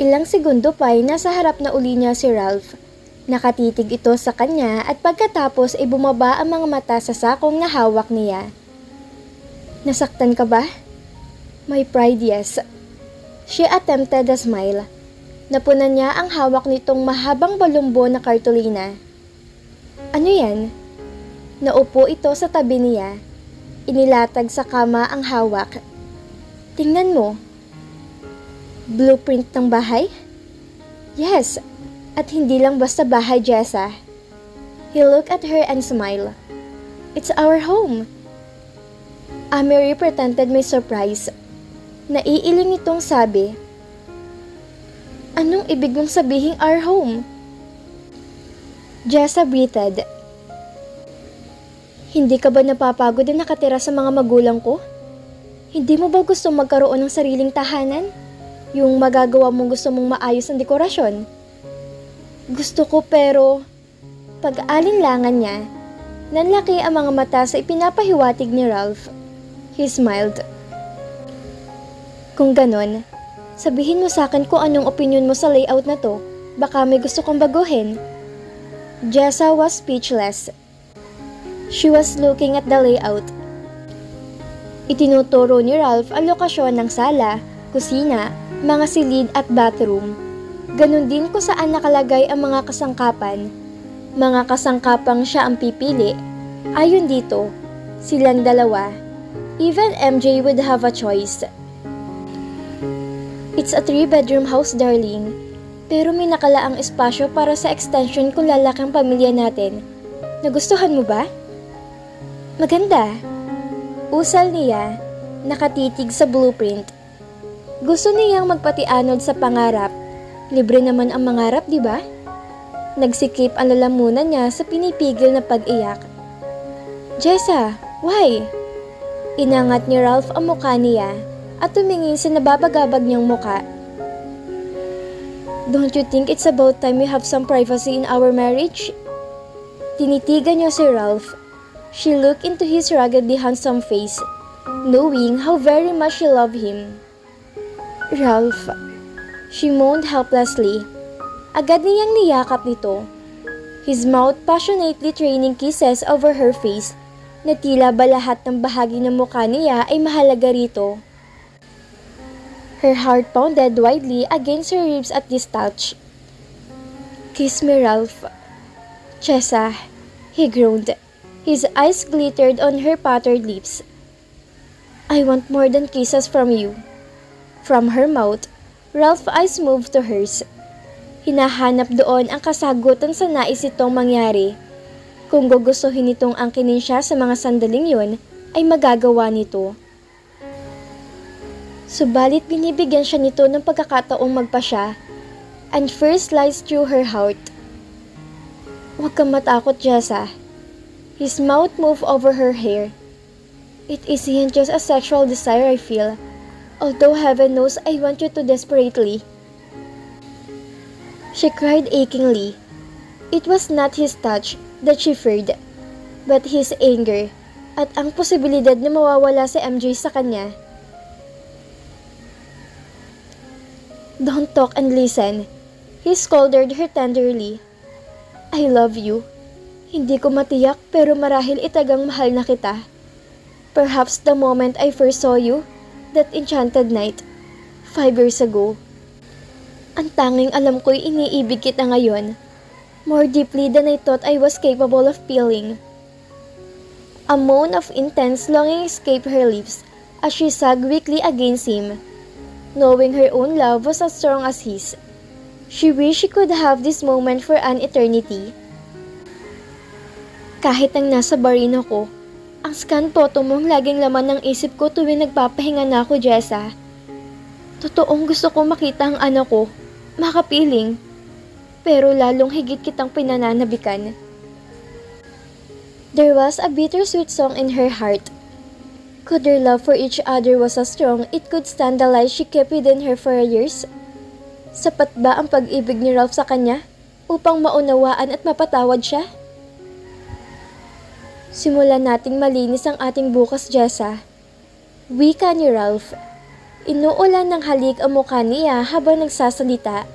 Ilang segundo pa ay nasa harap na uli niya si Ralph. Nakatitig ito sa kanya at pagkatapos ay bumaba ang mga mata sa sakong na hawak niya. Nasaktan ka ba? My pride, yes. She attempted a smile. Napunan niya ang hawak nitong mahabang balumbo na kartolina. Ano yan? Naupo ito sa tabi niya. Inilatag sa kama ang hawak. Tingnan mo. Blueprint ng bahay? Yes, at hindi lang basta bahay, Jessa. He looked at her and smiled. It's our home. Amery pretended may surprise. Naiiling itong sabi. Anong ibig mong sabihing our home? Jessa breathed. Hindi ka ba napapagod na nakatira sa mga magulang ko? Hindi mo ba gusto magkaroon ng sariling tahanan? Yung magagawa mong gusto mong maayos ang dekorasyon? Gusto ko pero... Pag-alinlangan niya, nanlaki ang mga mata sa ipinapahiwatig ni Ralph. He smiled. Kung ganon, sabihin mo sa akin kung anong opinion mo sa layout na to. Baka may gusto kong baguhin. Jessa was speechless. She was looking at the layout. Itinuturo ni Ralph ang lokasyon ng sala, kusina, mga silid at bathroom. Ganon din kung saan nakalagay ang mga kasangkapan. Mga kasangkapang siya ang pipili. Ayon dito, silang dalawa. Even MJ would have a choice. It's a 3-bedroom house, darling. Pero may nakalaang espasyo para sa extension kung lalaki ang pamilya natin. Nagustuhan mo ba? Maganda. Usal niya, nakatitig sa blueprint. Gusto niyang magpatianod sa pangarap. Libre naman ang mangarap, di ba? Nagsikip ang lalamunan niya sa pinipigil na pag-iyak. Jessa, why? Inangat ni Ralph ang mukha niya at tumingin sa nababagabag niyang mukha. Don't you think it's about time we have some privacy in our marriage? Tinitigan niya si Ralph. She looked into his ruggedly handsome face, knowing how very much she loved him. Ralph, she moaned helplessly. Agad niyang niyakap nito. His mouth passionately training kisses over her face na tila ba lahat ng bahagi ng mukha niya ay mahalaga rito. Her heart pounded wildly against her ribs at this touch. Kiss me, Ralph. Jessa, he groaned. His eyes glittered on her battered lips. I want more than kisses from you. From her mouth, Ralph's eyes moved to hers. Hinahanap doon ang kasagutan sa nais itong mangyari. Kung gugustuhin nitong angkinin siya sa mga sandaling yon, ay magagawa nito. Subalit binibigyan siya nito ng pagkakataong magpasya, and fear sliced through her heart. Huwag kang matakot, Jessa. His mouth moved over her hair. It isn't just a sexual desire I feel, although heaven knows I want you to desperately. She cried achingly. It was not his touch that she feared, but his anger at ang posibilidad na mawawala si MJ sa kanya. Don't talk and listen. He scolded her tenderly. I love you. Hindi ko matiyak pero marahil itagang mahal na kita. Perhaps the moment I first saw you, that enchanted night, 5 years ago. Ang tanging alam ko'y iniibig kita ngayon, more deeply than I thought I was capable of feeling. A moan of intense longing escaped her lips as she sagged weakly against him. Knowing her own love was as strong as his, she wished she could have this moment for an eternity. Kahit ang nasa barino ko, ang scan photo mong laging laman ng isip ko tuwing nagpapahinga na ako, Jessa. Totoong gusto ko makita ang anak ko, makapiling, pero lalong higit kitang pinananabikan. There was a bittersweet song in her heart. Could their love for each other was so strong it could stand the lies she kept within her for years? Sapat ba ang pag-ibig ni Ralph sa kanya upang maunawaan at mapatawad siya? Simulan nating malinis ang ating bukas, Jessa. Wika ni Ralph. Inuulan ng halik ang mukha niya habang nagsasalita.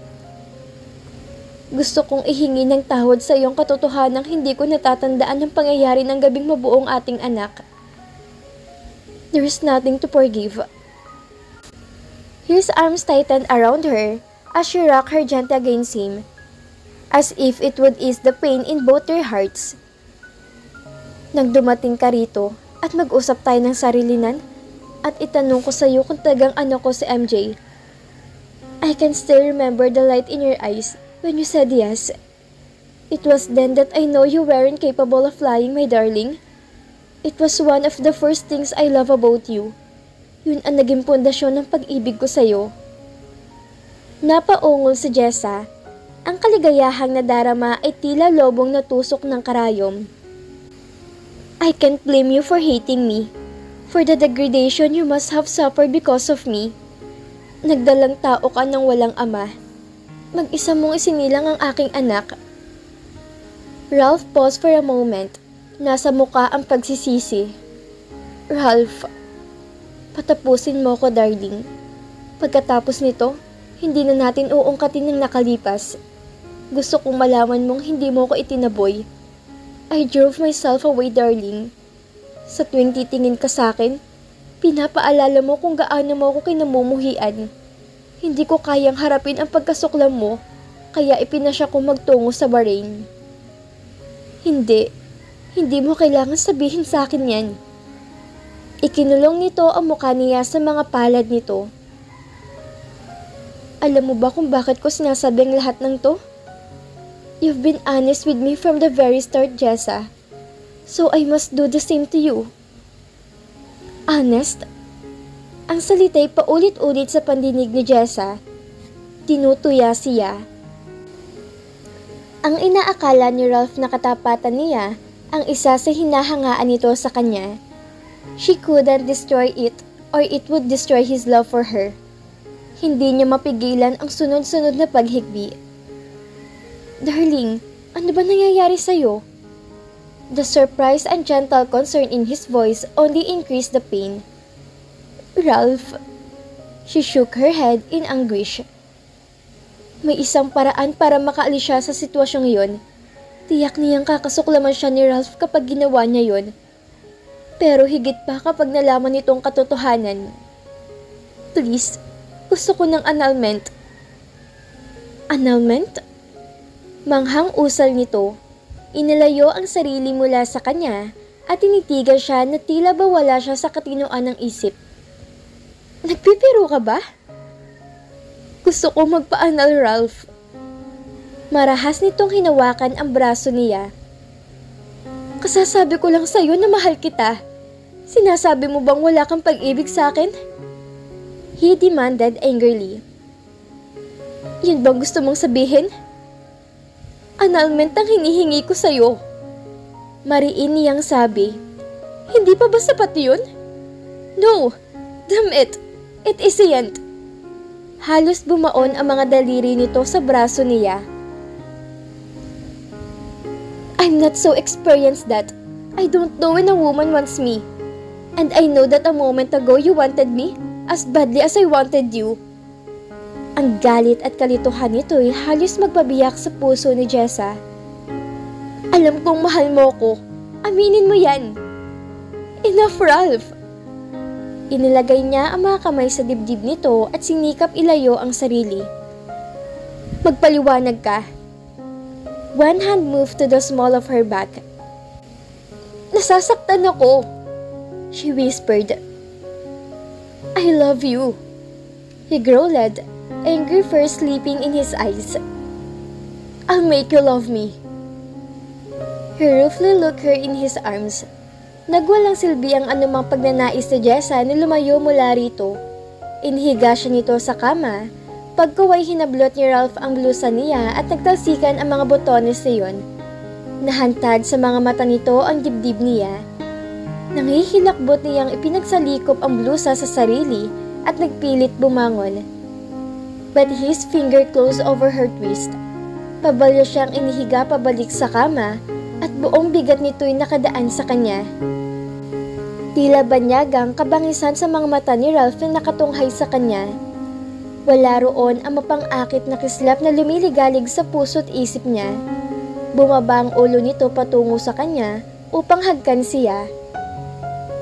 Gusto kong ihingi ng tawad sa iyong katotohanang hindi ko natatandaan ang pangyayari ng gabing mabuong ating anak. There is nothing to forgive. His arms tightened around her as she rocked her gently against him, as if it would ease the pain in both their hearts. Nang dumating ka rito at mag-usap tayo ng sarilinan at itanong ko sa iyo kung tagang ano ko si MJ, I can still remember the light in your eyes when you said yes. It was then that I know you weren't capable of lying, my darling. It was one of the first things I love about you. Yun ang naging pundasyon ng pag-ibig ko sa iyo. Napaungol si Jessa. Ang kaligayahang nadarama ay tila lobong natusok ng karayom. I can't blame you for hating me, for the degradation you must have suffered because of me. Nagdalang tao ka ng walang ama. Mag-isa mong isinilang ang aking anak. Ralph paused for a moment. Nasa muka ang pagsisisi. Ralph, patapusin mo ko, darling. Pagkatapos nito, hindi na natin uungkatin ng nakalipas. Gusto kong malaman mong hindi mo ko itinaboy. I drove myself away, darling. Sa tuwing titingin ka sa akin, pinapaalala mo kung gaano mo ako kinamumuhian. Hindi ko kayang harapin ang pagkasuklam mo, kaya ipinasya ko magtungo sa Bahrain. Hindi mo kailangan sabihin sa akin yan. Ikinulong nito ang mukha niya sa mga palad nito. Alam mo ba kung bakit ko sinasabi ang lahat ng to? You've been honest with me from the very start, Jessa. So I must do the same to you. Honest? Ang salita'y paulit-ulit sa pandinig ni Jessa. Tinutuya siya. Ang inaakala ni Ralph na katapatan niya ang isa sa hinahangaan nito sa kanya. She couldn't destroy it or it would destroy his love for her. Hindi niya mapigilan ang sunod-sunod na paghigbi. Darling, ano ba nangyayari sa'yo? The surprise and gentle concern in his voice only increased the pain. Ralph, she shook her head in anguish. May isang paraan para makaalis siya sa sitwasyong yon. Tiyak niyang kakasuklaman siya ni Ralph kapag ginawa niya yon. Pero higit pa kapag nalaman nitong katotohanan. Please, gusto ko ng annulment. Annulment? Manghang usal nito, inalayo ang sarili mula sa kanya at tinitigan siya na tila ba wala siya sa katinoan ng isip. Nagpipiro ka ba? Gusto ko magpa-annul, Ralph. Marahas nitong hinawakan ang braso niya. Kasasabi ko lang sa'yo na mahal kita. Sinasabi mo bang wala kang pag-ibig sa akin? He demanded angrily. Yun bang gusto mong sabihin? Annulment ang hinihingi ko sa'yo. Mariin niyang sabi. Hindi pa ba sapat yun? No, damn it. It isn't. Halos bumaon ang mga daliri nito sa braso niya. I'm not so experienced that I don't know when a woman wants me. And I know that a moment ago you wanted me as badly as I wanted you. Ang galit at kalituhan nito'y halos magpabiyak sa puso ni Jessa. Alam kong mahal mo ko. Aminin mo yan. Enough, Ralph. Inilagay niya ang mga kamay sa dibdib nito at sinikap ilayo ang sarili. Magpaliwanag ka. One hand moved to the small of her back. Nasasaktan ako, she whispered. I love you. He growled, anger first leaping in his eyes. I'll make you love me. He roughly looked her in his arms. Nagwalang silbi ang anumang pagnanais ni Jessa na lumayo mula rito. Inhiga siya nito sa kama. Pagkaway hinablot ni Ralph ang blusa niya at nagtalsikan ang mga botones niyon. Nahantad sa mga mata nito ang dibdib niya. Nanghihilakbot niyang ipinagsalikop ang blusa sa sarili at nagpilit bumangon. But his finger closed over her twist. Pabalyo siyang inihiga pabalik sa kama at buong bigat nito'y nakadaan sa kanya. Tila banyagang kabangisan sa mga mata ni Ralph na nakatunghay sa kanya. Wala roon ang mapang-akit na kislap na lumiligalig sa puso't isip niya. Bumaba ang ulo nito patungo sa kanya upang hagkan siya.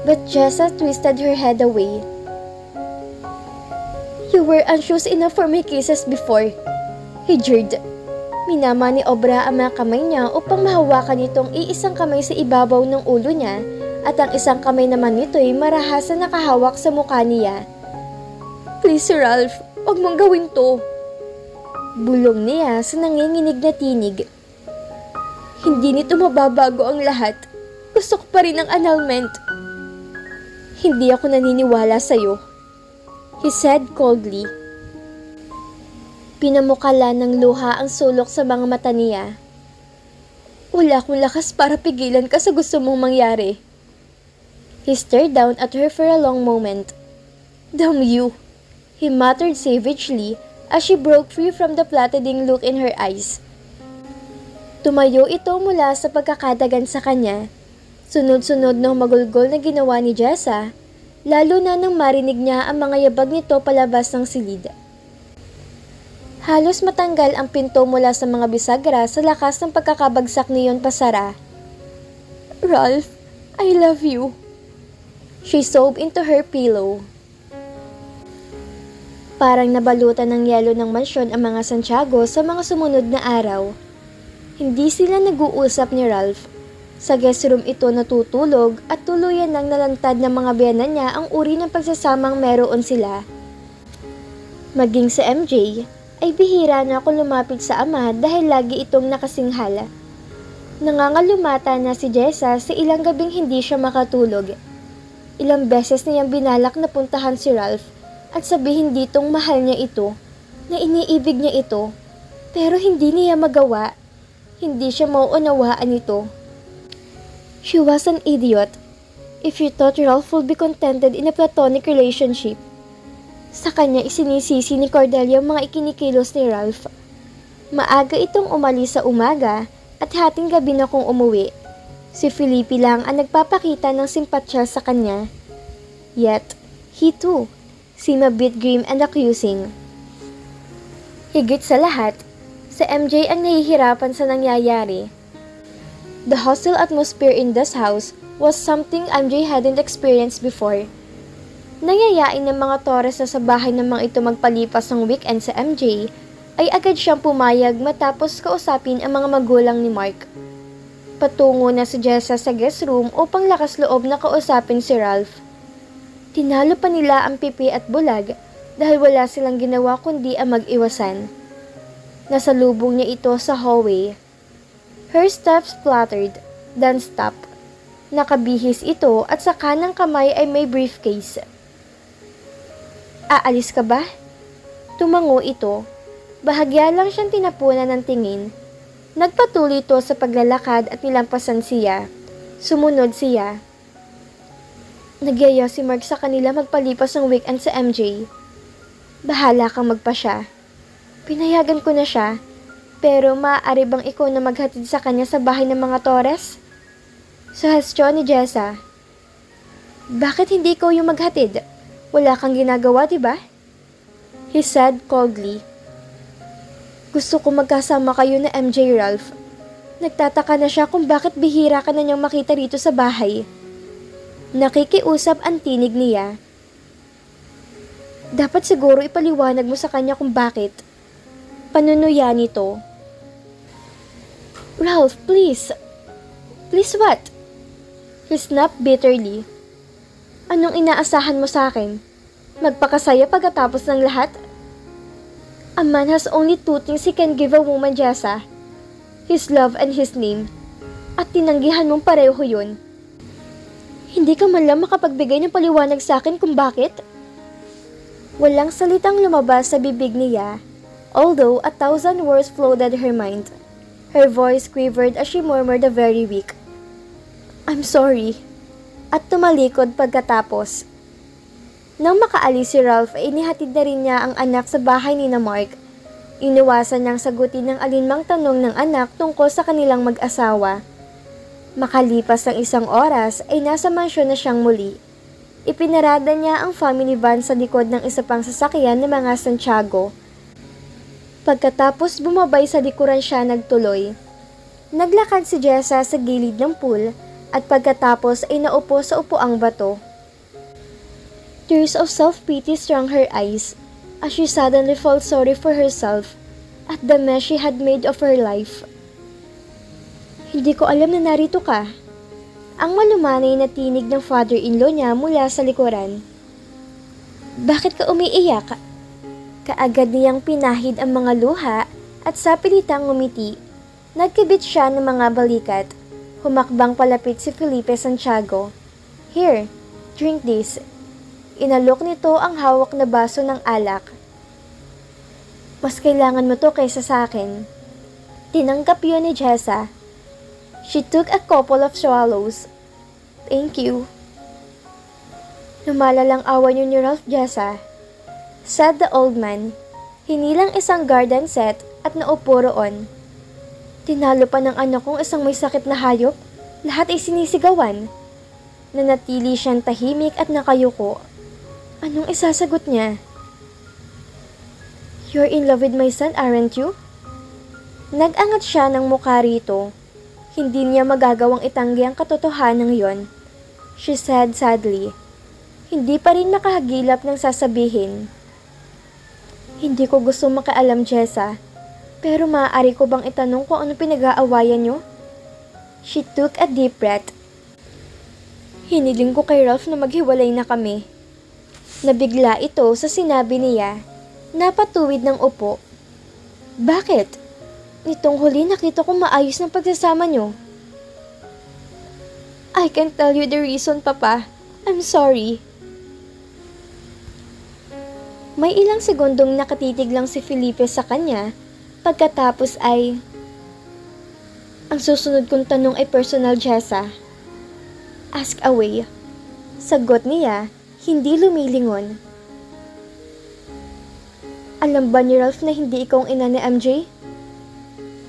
But Jessa twisted her head away. "You were anxious enough for my kisses before," he jeered. Minama ni Obra ang mga kamay niya upang mahawakan nitong iisang kamay sa ibabaw ng ulo niya at ang isang kamay naman nito'y marahas na nakahawak sa mukha niya. "Please, Ralph, huwag mong gawin to," bulong niya sa nanginginig na tinig. "Hindi nito mababago ang lahat. Gusto ko pa rin ang annulment." "Hindi ako naniniwala sa'yo," he said coldly. Pinamukala ng luha ang sulok sa mga mata niya. "Wala akong lakas para pigilan ka sa gusto mong mangyari." He stared down at her for a long moment. "Damn you," he muttered savagely as she broke free from the flattening look in her eyes. Tumayo ito mula sa pagkakadagan sa kanya. Sunod-sunod ng magulgol na ginawa ni Jessa, lalo na nang marinig niya ang mga yabag nito palabas ng silid. Halos matanggal ang pinto mula sa mga bisagra sa lakas ng pagkakabagsak niyon pasara. "Ralph, I love you," she sobbed into her pillow. Parang nabalutan ng yelo ng mansyon ang mga Santiago sa mga sumunod na araw. Hindi sila nag-uusap ni Ralph. Sa guest room ito natutulog at tuluyan ng nalantad ng mga biyanan niya ang uri ng pagsasamang meron sila. Maging sa MJ, ay bihira na ako lumapit sa ama dahil lagi itong nakasinghala. Nangangalumata na si Jessa sa ilang gabing hindi siya makatulog. Ilang beses niyang binalak na puntahan si Ralph at sabihin ditong mahal niya ito, na iniibig niya ito, pero hindi niya magawa. Hindi siya mauunawaan ito. She was an idiot. If she thought Ralph would be contented in a platonic relationship. Sa kanya isinisisi ni Cordelia ang mga ikinikilos ni Ralph. Maaga itong umalis sa umaga at hating gabi na kung umuwi. Si Felipe lang ang nagpapakita ng simpatsya sa kanya. Yet, he too seemed a bit grim and accusing. Higit sa lahat, sa MJ ang nahihirapan sa nangyayari. The hostile atmosphere in this house was something MJ hadn't experienced before. Nanyayain ng mga Torres na sa bahay ng mga ito magpalipas ng weekend sa MJ, ay agad siyang pumayag matapos kausapin ang mga magulang ni Mark. Patungo na si Jessa sa guest room upang lakas loob na kausapin si Ralph. Tinalo pa nila ang pipi at bulag dahil wala silang ginawa kundi ang mag-iwasan. Nasalubong niya ito sa hallway. Her steps fluttered, then stopped. Nakabihis ito at sa kanang kamay ay may briefcase. "Aalis ka ba?" Tumango ito. Bahagya lang siyang tinapunan ng tingin. Nagpatuloy ito sa paglalakad at nilampasan siya. Sumunod siya. Nagyaya si Mark sa kanila magpalipas ng weekend sa MJ. "Bahala kang magpasya. Pinayagan ko na siya, pero maaari bang ikaw na maghatid sa kanya sa bahay ng mga Torres?" Suhestyon ni Jessa. "Bakit hindi ikaw yung maghatid? Wala kang ginagawa, diba?" He said coldly. "Gusto ko magkasama kayo na MJ, Ralph." Nagtataka na siya kung bakit bihira ka na niyang makita rito sa bahay. Nakikiusap ang tinig niya. Dapat siguro ipaliwanag mo sa kanya kung bakit. Panunuya nito. "Ralph, please." "Please what?" He snapped bitterly. "Anong inaasahan mo sa akin? Magpakasaya pagkatapos ng lahat? A man has only two things he can give a woman, Jessa. His love and his name. At tinanggihan mong pareho yun. Hindi ka man lang makapagbigay ng paliwanag sa akin kung bakit?" Walang salitang lumabas sa bibig niya, although 1,000 words flooded her mind. Her voice quivered as she murmured a very weak, "I'm sorry." At tumalikod pagkatapos. Nang makaalis si Ralph ay inihatid na rin niya ang anak sa bahay ni Mark. Iniwasan niyang sagutin ng alinmang tanong ng anak tungkol sa kanilang mag-asawa. Makalipas ng isang oras ay nasa mansyon na siyang muli. Ipinarada niya ang family van sa likod ng isa pang sasakyan ng mga Santiago. Pagkatapos bumabay sa likuran siya nagtuloy. Naglakad si Jessa sa gilid ng pool at pagkatapos ay naupo sa upuang bato. Tears of self-pity strung her eyes as she suddenly felt sorry for herself at the mess she had made of her life. Hindi ko alam na narito ka. Ang malumanay na tinig ng father-in-law niya mula sa likuran. Bakit ka umiiyak? Kaagad niyang pinahid ang mga luha at sa pilitang ngumiti. Nagkibit siya ng mga balikat. Humakbang palapit si Felipe Santiago. Here, drink this. Inalok nito ang hawak na baso ng alak. Mas kailangan mo to kaysa sa akin. Tinanggap yun ni Jessa. She took a couple of swallows. Thank you. Lumalalang awa niyo ni Ralph, Jessa, said the old man. Hinilang isang garden set at naupo roon. Tinalo pa ng anak kong isang may sakit na hayop. Lahat ay sinisigawan. Nanatili siyang tahimik at nakayuko. Anong isasagot niya? You're in love with my son, aren't you? Nag-angat siya ng mukha rito. Hindi niya magagawang itanggi ang katotohanan yon. She said sadly. Hindi pa rin makahagilap ng sasabihin. Hindi ko gusto makialam, Jessa. Pero maaari ko bang itanong kung ano pinag-aawayan niyo? She took a deep breath. Hiniling ko kay Ralph na maghiwalay na kami. Nabigla ito sa sinabi niya. Napatuwid ng upo. Bakit? Nitong huli nakita ko maayos ng pagsasama niyo. I can't tell you the reason, Papa. I'm sorry. May ilang segundong nakatitig lang si Felipe sa kanya. Pagkatapos ay... Ang susunod kong tanong ay personal, Jessa. Ask away. Sagot niya, hindi lumilingon. Alam ba ni Ralph na hindi ikaw ang ina ni MJ?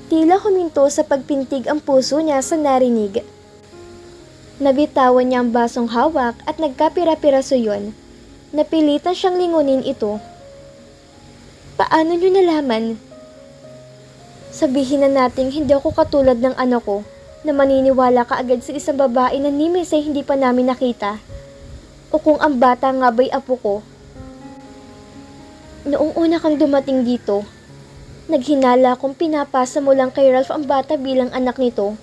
Tila huminto sa pagpintig ang puso niya sa narinig. Nabitawan niya ang basong hawak at nagkapira-piraso yun. Napilitan siyang lingunin ito. Paano niyo nalaman? Sabihin na nating hindi ako katulad ng anak ko na maniniwala kaagad sa isang babae na ni Mesay hindi pa namin nakita. O kung ang bata nga ba'y apo ko. Noong una kang dumating dito, naghinala kung pinapasa mo lang kay Ralph ang bata bilang anak nito.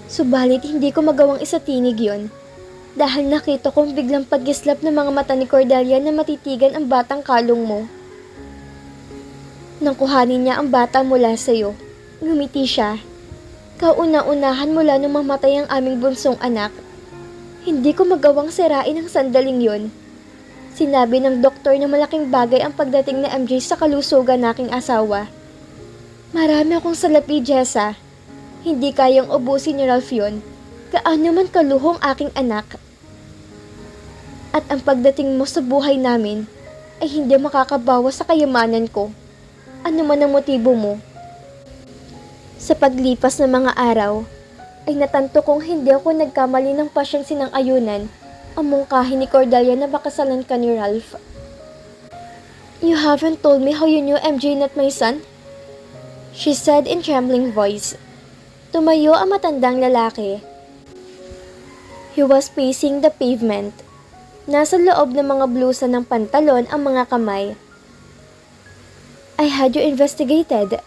Subalit hindi ko magawang isatinig yon dahil nakita kong biglang paggislap ng mga mata ni Cordelia na matitigan ang batang kalong mo. Nang kuhanin niya ang bata mula sa'yo, ngumiti siya. Kauna-unahan mula nung mamatay ang aming bunsong anak. Hindi ko magawang sirain ang sandaling yon. Sinabi ng doktor na malaking bagay ang pagdating ni MJ sa kalusugan naking asawa. Marami akong salapi, Jessa. Hindi kayang ubusin ni Ralph yun. Gaano man kaluhong aking anak. At ang pagdating mo sa buhay namin ay hindi makakabawas sa kayamanan ko. Ano man ang motibo mo. Sa paglipas ng mga araw, ay natanto kong hindi ako nagkamali ng pasyensi ng ayunan ang mungkahi ni Cordelia na makasalan ka ni Ralph. You haven't told me how you knew MJ not my son? She said in trembling voice. Tumayo ang matandang lalaki. He was pacing the pavement. Nasa loob ng mga blusa ng pantalon ang mga kamay. I had you investigated.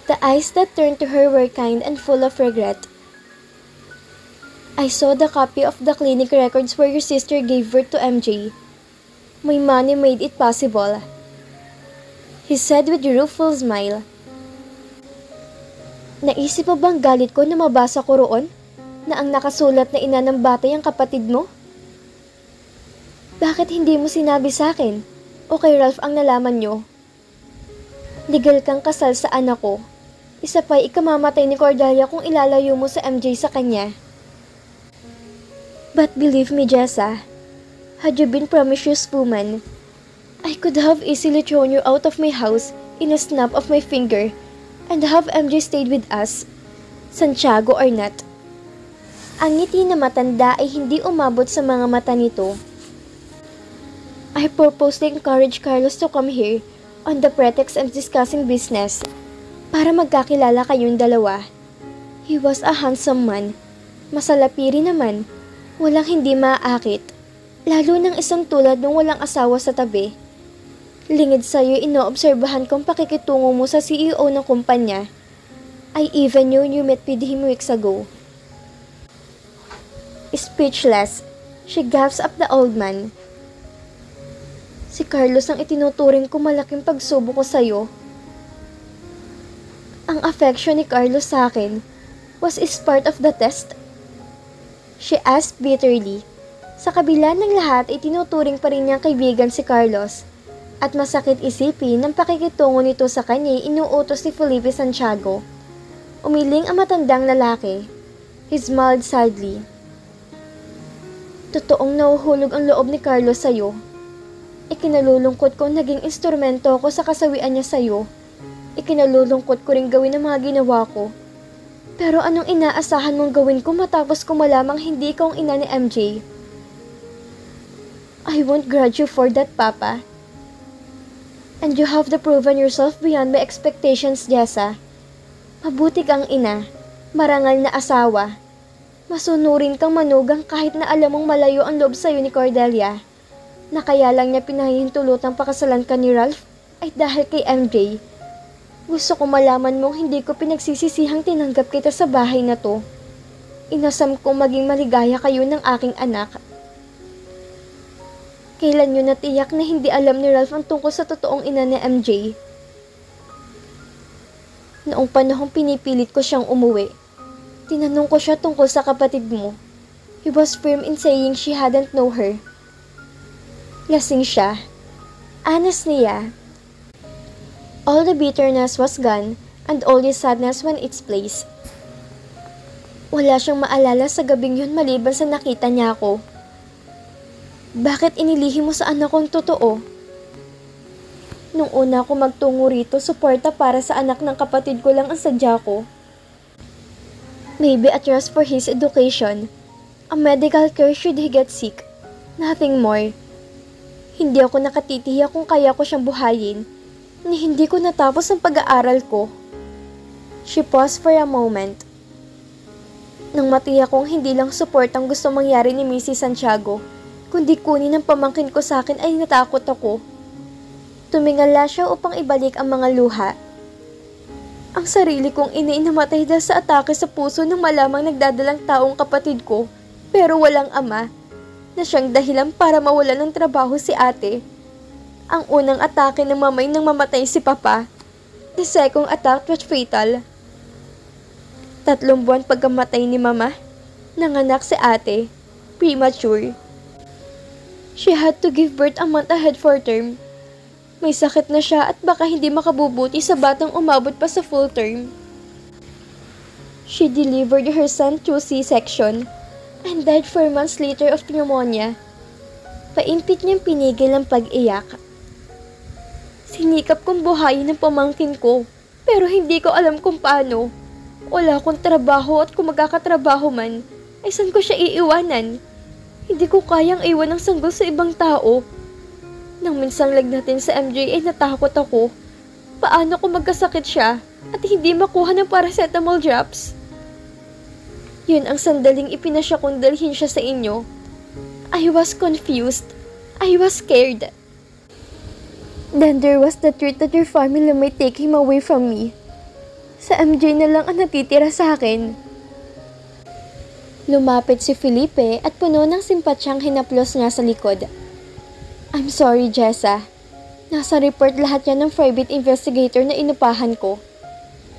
The eyes that turned to her were kind and full of regret. I saw the copy of the clinic records where your sister gave birth to MJ. My money made it possible. He said with a rueful smile. Naisip mo bang galit ko na mabasa ko roon na ang nakasulat na ina ng batay ang kapatid mo? Bakit hindi mo sinabi sa akin o kay Ralph ang nalaman nyo? Legal kang kasal sa anak ko. Isa pa'y ikamamatay ni Cordelia kung ilalayo mo sa MJ sa kanya. But believe me, Jessa, had you been promiscuous woman, I could have easily thrown you out of my house in a snap of my finger and have MJ stayed with us. Santiago or not. Ang ngiti na matanda ay hindi umabot sa mga mata nito. I purpose to encourage Carlos to come here on the pretext of discussing business para magkakilala kayong dalawa. He was a handsome man. Masalapi rin naman. Walang hindi maaakit. Lalo ng isang tulad ng walang asawa sa tabi. Lingid sa'yo inoobserbahan kong pakikitungo mo sa CEO ng kumpanya. I even knew you met with him weeks ago. Speechless, she gasps up the old man. Si Carlos ang itinuturing ko malaking pagsubok ko sa'yo. Ang affection ni Carlos sa akin was part of the test? She asked bitterly. Sa kabila ng lahat ay tinuturing pa rin niyang kaibigan si Carlos at masakit isipin ng pakikitungo nito sa kanya inuutos ni Felipe Santiago. Umiling ang matandang lalaki. He smiled sadly. Totoong nahuhulog ang loob ni Carlos sa'yo. Ikinalulungkot ko naging instrumento ko sa kasawian niya sa'yo. Ikinalulungkot ko rin gawin ang mga ginawa ko. Pero anong inaasahan mong gawin ko matapos ko malamang hindi ikaw ang ina ni MJ? I won't grudge you for that, Papa. And you have proven yourself beyond my expectations, Jessa. Mabuti kang ina, marangal na asawa. Masunurin kang manugang kahit na alam mong malayo ang loob sa'yo ni Cordelia. Na kaya lang niya pinahihintulutang pakasalan ka ni Ralph ay dahil kay MJ. Gusto ko malaman mong hindi ko pinagsisisihang tinanggap kita sa bahay na to. Inasam kong maging maligaya kayo ng aking anak. Kailan nyo natiyak na hindi alam ni Ralph ang tungkol sa totoong ina ni MJ? Noong panahong pinipilit ko siyang umuwi, tinanong ko siya tungkol sa kapatid mo. He was firm in saying she hadn't know her. Lasing siya. Honest niya. All the bitterness was gone and all the sadness went its place. Wala siyang maalala sa gabing yun maliban sa nakita niya ako. Bakit inilihim mo sa anak kong totoo? Nung una ako magtungo rito, suporta para sa anak ng kapatid ko lang ang sadya ko. Maybe a trust for his education. A medical care should he get sick. Nothing more. Hindi ako nakatitiyak kung kaya ko siyang buhayin, ni hindi ko natapos ang pag-aaral ko. She paused for a moment. Nang matiyak kong hindi lang support ang gusto mangyari ni Mrs. Santiago, kundi kunin ang pamangkin ko sa akin ay natakot ako. Tumingala siya upang ibalik ang mga luha. Ang sarili kong namatay dahil sa atake sa puso ng malamang nagdadalang taong kapatid ko, pero walang ama, na siyang dahilan para mawalan ng trabaho si ate. Ang unang atake ng mamay nang mamatay si papa. The second attack was fatal. 3 buwan pagkamatay ni mama, nanganak si ate, premature. She had to give birth a month ahead for term. May sakit na siya at baka hindi makabubuti sa batang umabot pa sa full term. She delivered her son through C-section and died 4 months later of pneumonia. Paimpit niyang pinigil ang pag-iyak. Sinikap kong buhayin ang pamangkin ko, pero hindi ko alam kung paano. Wala akong trabaho at kung magkakatrabaho man, ay saan ko siya iiwanan? Hindi ko kayang iwan ang sanggol sa ibang tao. Nang minsang lagnatin sa MJ ay natakot ako. Paano kung magkasakit siya at hindi makuha ng paracetamol drops? Yun ang sandaling ipinasya kong dalhin siya sa inyo. I was confused. I was scared. Then there was the truth that your family may take him away from me. Sa MJ na lang ang natitira sa akin. Lumapit si Felipe at puno ng simpatyang hinaplos niya sa likod. I'm sorry, Jessa. Nasa report lahat yan ng private investigator na inupahan ko.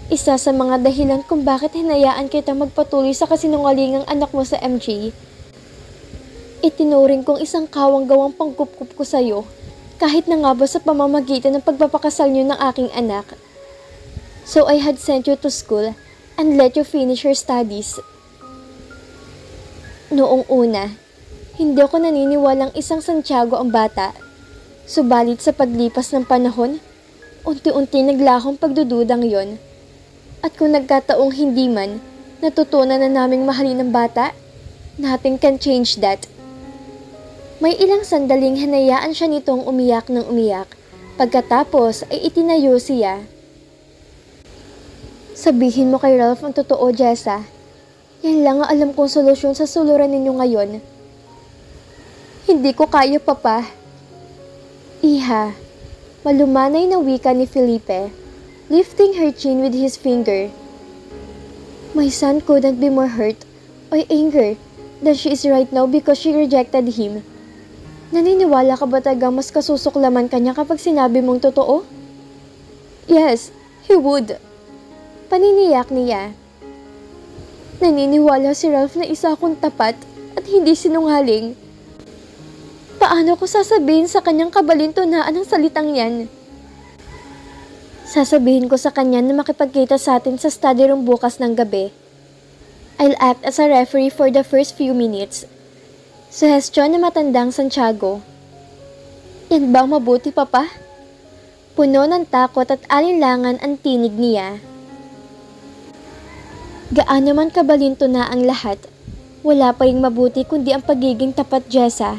Isa sa mga dahilan kung bakit hinayaan kita magpatuloy sa kasinungalingang anak mo sa MJ. Itinuring kong isang kawang-gawang pangkupkup ko sa'yo, kahit na nga ba sa pamamagitan ng pagpapakasal niyo ng aking anak. So I had sent you to school and let you finish your studies. Noong una, hindi ako naniniwalang isang Santiago ang bata. Subalit sa paglipas ng panahon, unti-unti naglahong pagdududang yon. At kung nagkataong hindi man, Natutunan na naming mahalin ng bata. Nothing can change that. May ilang sandaling hinayaan siya nitong umiyak ng umiyak. Pagkatapos ay itinayo siya. Sabihin mo kay Ralph ang totoo, Jessa. Yan lang ang alam kong solusyon sa suluran ninyo ngayon. Hindi ko kaya, Papa. Iha, malumanay na wika ni Felipe, lifting her chin with his finger. My son couldn't be more hurt or angry than she is right now because she rejected him. Naniniwala ka ba talagang mas kasusuklaman kanya kapag sinabi mong totoo? Yes, he would. Paniniyak niya. Naniniwala si Ralph na isa akong tapat at hindi sinungaling. Paano ko sasabihin sa kanyang kabalintunaan ang salitang yan? Sasabihin ko sa kanya na makipagkita sa atin sa study room bukas ng gabi. I'll act as a referee for the first few minutes. Suhestyon na matandang Santiago. Yan ba mabuti, Papa? Puno ng takot at alinlangan ang tinig niya. Gaano man kabalinto na ang lahat, wala pa ring mabuti kundi ang pagiging tapat, Jessa.